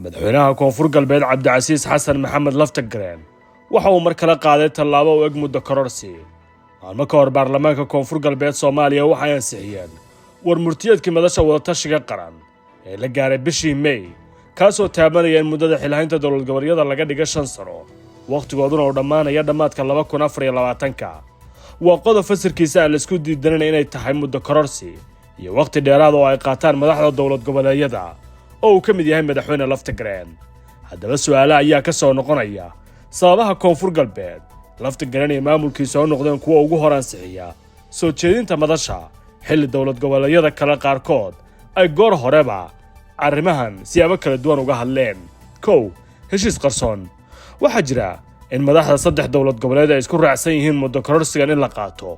madaxweynaha koonfur galbeed cabdicasiis xasan maxamed laftagareen waxa uu mar kale qaaday tallaabo u eg muddo kororsi maalmo ka hor baarlamaanka koonfur galbeed Soomaaliya waxay ansixiyeen war murtiyeedkii madasha wadatashiga qaran ee la gaaray bishii May kaasoo taabanaya in muddada xilhaynta dowlad goboleedyada laga dhigo 5 sano waqtigooduna uu dhammaanaya dhamaadka 2024 waa qodob fasirkiisa la isku diidanay inay tahay muddo kororsi iyo waqti dheeraad oo ay qaataan madaxda dowlad goboleedyada oo ka mid yahay madaxweyne Laftagareen haddaba su'aalaha ayaa ka soo noqonaya sababaha koonfur galbeed Laftagareen ee maamulkiisa oo noqdeen kuwa ugu hor ansixiya soo jeedinta madasha xilli dowlad goboleedyada kala qaarkood ay goor horeba arrimahan siyaabo kala duwan uga hadleen heshiis qarsoon waxaa jira in madaxda saddex dowlad goboleed ay isku raacsan yihiin muddo kororsigan in la qaato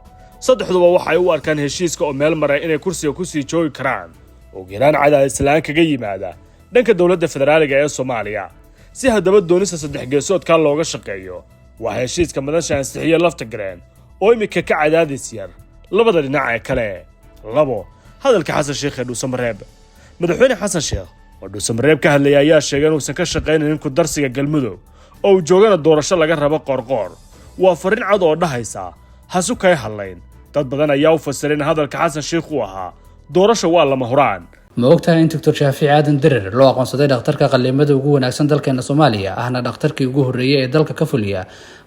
saddexduba waxay u arkaan heshiiska oo meel maray inay kursiga ku sii joogi karaan oo geeraan cadaadis la'aan kaga yimaada dhanka dowladda federaaliga ee Soomaaliya si haddaba doonista saddex geesoodka looga shaqeeyo waa heshiiska madasha ansixiya Laftagareen oo imika ka cadaadis yar labada dhinac ee kale hadalka Xasan Sheekh ee Dhuusamareeb madaxweyne Xasan Sheekh oo Dhuusamareeb ka hadlay ayaa sheegay inuu san ka shaqeynaynin ku darsiga galmudug oo joogana doorasho laga rabo qorqor waa fariin cad oo dhahaysa hasukay hadlayn dad badan ayaa u fasirin hadalka Xasan Sheekh uu ahaa doorasho waa lama huraan ma ogtahay in Dr. Shaafici Aadan Dirir loo aqoonsaday dhakhtarka qalliimada ugu wanaagsan dalkeena Soomaaliya ahna dhakhtarkii ugu horeeyay ee dalka ka fuliya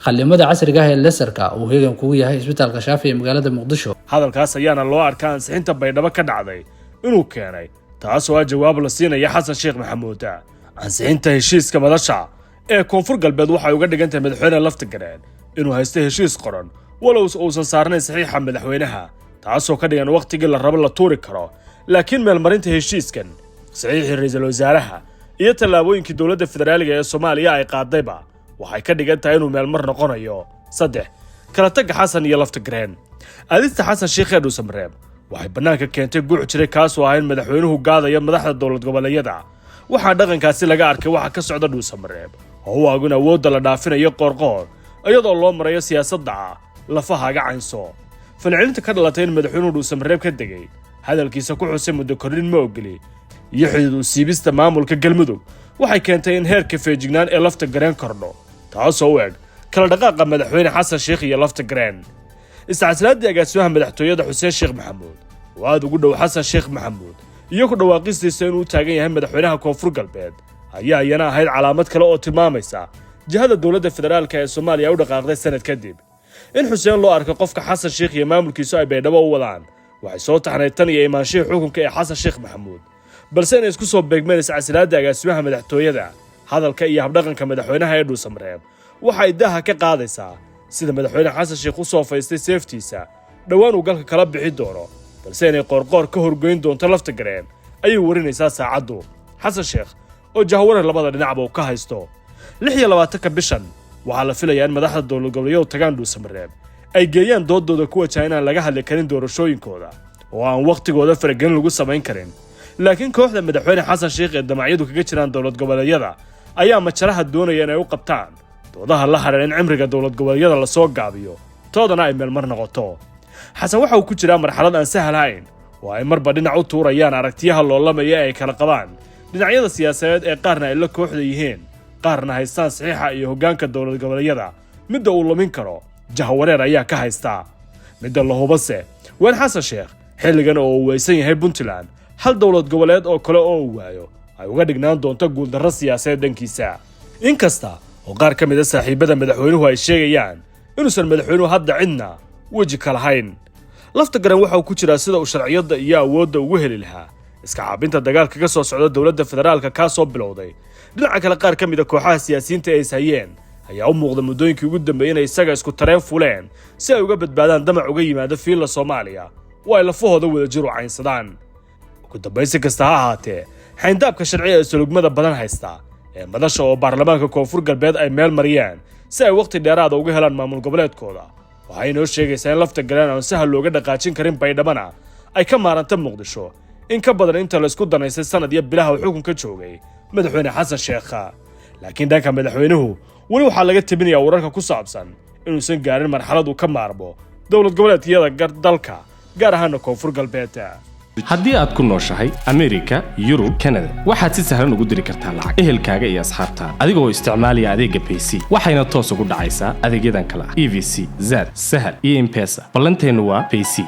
qalliimada casriga ah ee laserka uu heegan kugu yahay isbitaalka Shaafi ee magaalada Muqdisho hadalkaas ayaana loo arkaa ansixinta Baydhabo ka dhacday inuu keenay taasoo ah jawaab la siinaya Xasan Sheekh Maxamuud ansixinta heshiiska madasha ee koonfur galbeed waxay uga dhigantahay madaxweyne Laftagareen inuu haysto heshiis qoran walow uusan saarnayn saxiixa madaxweynaha taasoo ka dhigan waqtigii la rabo la tuuri karo laakiin meel marinta heshiiskan saxiixii ra'iisul wasaaraha iyo tallaabooyinkii dowladda federaaliga ee Soomaaliya ay qaadayba waxay ka dhigan tahay inuu meel mar noqonayo kala tag Xasan iyo Laftagareen aadista Xasan Sheekh ee Dhuusamareeb waxay banaanka keentay guuc jiray kaasoo ah in madaxweynuhu gaadaya madaxda dowlad goboleedyada waxaa dhaqankaasi laga arkay waxa ka socda Dhuusamareeb oo uu agun awoodda la dhaafinayo qorqor iyadoo loo marayo siyaasadda lafaha gacanso falcelinta ka dhalatay in madaxweynuhu Dhuusamareeb ka degay hadalkiisa ku xusay muddo kordhin ma ogoli iyo xidid u siibista maamulka galmudug waxay keentay in heerka feejignaan ee Laftagareen kordho taasoo u eg kala dhaqaaqa madaxweyne Xasan Sheekh iyo Laftagareen isticmaalaadii agaasimaha madaxtooyada Xuseen Sheekh Maxamuud oo aad ugu dhow Xasan Sheekh Maxamuud iyo ku dhawaaqistiisa inuu taagan yahay madaxweynaha koonfur galbeed ayaa iyana ahayd calaamad kale oo tilmaamaysa jihada dowladda federaalka ee Soomaaliya u dhaqaaqday sanad kadib in Xuseen loo arko qofka Xasan Sheekh iyo maamulkiisu ay Baydhabo u wadaan waxay soo taxnay tan iyo imaanshihi xukunka ee Xasan Sheekh Maxamuud balse inay isku soo beegmeen isticmaalaadii agaasimaha madaxtooyada hadalka iyo habdhaqanka madaxweynaha ee Dhuusamareeb waxay daha ka qaadaysaa sida madaxweyne Xasan Sheekh u soo faystay seeftiisa dhawaan uu galka kala bixi doono balse inay qorqor ka horgoyn doonto Laftagareen ayuu warinaysaa saacadu Xasan Sheekh oo jahwareer labada dhinacba uu ka haysto 26 bishan waxaa la filayaa in madaxda dowlad goboleedyadu tagaan Dhuusamareeb ay geeyaan doodooda kuwa China laga hadli karin doorashooyinkooda oo aan waqtigooda faragelin lagu samayn karin laakiin kooxda madaxweyne Xasan Sheekh ee damacyadu kaga jiraan dowlad goboleedyada ayaa majaraha doonaya inay u qabtaan doodaha la hareereen cimriga dowlad goboleedyada la soo gaabiyo toodana ay meel mar noqoto Xasan waxa uu ku jiraa marxalad aan sahlayn oo ay marba dhinac u tuurayaan aragtiyaha loolamaya ay kala qabaan dhinacyada siyaasadeed ee qaarna ay la kooxda yihiin qaarna haystaan saxiixa iyo hoggaanka dowlad goboleedyada midda uu lumin karo jahwareer ayaa ka haysta midda la hubase waan Xasan Sheekh xilligan oo uu weysan yahay Puntland hal dowlad goboleed oo kale oo uu waayo ay uga dhignaan doonto guuldarro siyaasadeed dhankiisa inkasta oo qaar ka mid ah saaxiibada madaxweynuhu ay sheegayaan inuusan madaxweynuhu hadda cidna weji ka lahayn Laftagareen waxa uu ku jiraa sida uu sharciyada iyo awoodda ugu heli lahaa iska caabinta dagaalka ka soo socda dowladda federaalka ka soo bilowday dhinaca kale qaar ka mid ah kooxaha siyaasiyiinta ee hayeen ayaa u muuqda muddooyinkii ugu dambeeyay inay isaga isku tareen fuleen si ay uga badbaadaan damac uga yimaada fiilla Soomaaliya oo ay lafahooda wada jir u caynsadaan ugu dambaysi kasta ha ahaatee xayndaabka sharciga ee sulugmada badan haysta ee madasha oo baarlamaanka koonfur galbeed ay meel mariyaan si ay waqti dheeraad uga helaan maamul goboleedkooda waxay inoo sheegaysaa in Laftagareen aan sahal looga dhaqaajin karin Baydhabana ay ka maaranta Muqdisho in ka badan inta la isku danaysay sanad iyo bilaha uu xukunka joogay madaxweyne Xasan Sheekh laakiin dhanka madaxweynuhu wali waxaa laga tabinayaa wararka ku saabsan inuusan gaarin marxalad uu ka maarmo dowlad goboleedyada dalka gaar ahaan koonfur galbeed haddii aad ku nooshahay Amerika, Yurub, Canada waxaad si sahlan ugu diri kartaa lacag ehelkaaga iyo asxaabtaada adigoo isticmaalaya adeegga PayC waxayna toos ugu dhacaysaa adeegyadan kala ah EVC, Zad, Sahal iyo M-Pesa ballanteenu waa PayC.